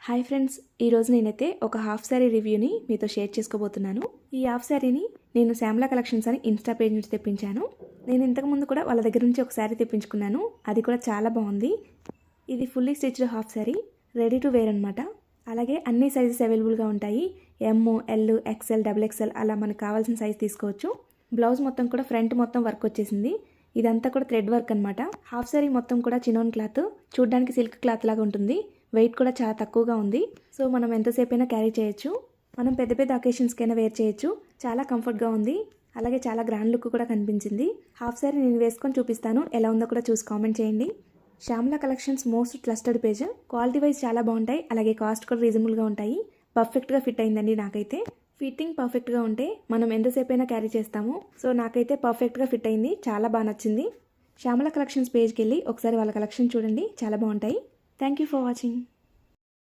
Hi friends, ఈరోజు నేనైతే ఒక హాఫ్ శారీ రివ్యూని మీతో షేర్ చేసుకోబోతున్నాను. ఈ హాఫ్ శారీని నేను శ్యామల కలెక్షన్స్ అని ఇన్స్టా పేజ్ నుంచి తెప్పించాను. నేను ఇంతకుముందు కూడా వాళ్ళ దగ్గర నుంచి ఒక శారీ తెప్పించుకున్నాను. అది కూడా చాలా బాగుంది. ఇది fully stitched half sari, ready to wear అనమాట. అలాగే అన్ని సైజెస్ అవైలబుల్గా ఉంటాయి. ఎమ్, ఎల్, ఎక్స్ఎల్, XXL అలా మనకు కావాల్సిన సైజ్ తీసుకోవచ్చు. బ్లౌజ్ మొత్తం కూడా ఫ్రంట్ మొత్తం వర్క్ వచ్చేసింది. ఇదంతా కూడా థ్రెడ్ వర్క్ అనమాట. హాఫ్ శారీ మొత్తం కూడా చినోన్ క్లాత్, చూడడానికి సిల్క్ క్లాత్ లాగా ఉంటుంది. వెయిట్ కూడా చాలా తక్కువగా ఉంది. సో మనం ఎంతసేపు అయినా క్యారీ చేయొచ్చు. మనం పెద్ద పెద్ద అకేషన్స్కైనా వేర్ చేయొచ్చు. చాలా కంఫర్ట్గా ఉంది. అలాగే చాలా గ్రాండ్ లుక్ కూడా కనిపించింది. హాఫ్ శారీ నేను వేసుకొని చూపిస్తాను, ఎలా ఉందో కూడా చూసి కామెంట్ చేయండి. Shyamala collections most trusted page. Quality wise చాలా బాగుంటాయి. అలాగే కాస్ట్ కూడా రీజనబుల్గా ఉంటాయి. పర్ఫెక్ట్గా ఫిట్ అయిందండి నాకైతే. ఫిట్టింగ్ పర్ఫెక్ట్గా ఉంటే మనం ఎంతసేపు అయినా క్యారీ చేస్తాము. సో నాకైతే పర్ఫెక్ట్గా ఫిట్ అయింది. చాలా బాగా నచ్చింది. శ్యామల కలెక్షన్స్ పేజ్కి వెళ్ళి ఒకసారి వాళ్ళ కలెక్షన్ చూడండి, చాలా బాగుంటాయి. Thank you for watching.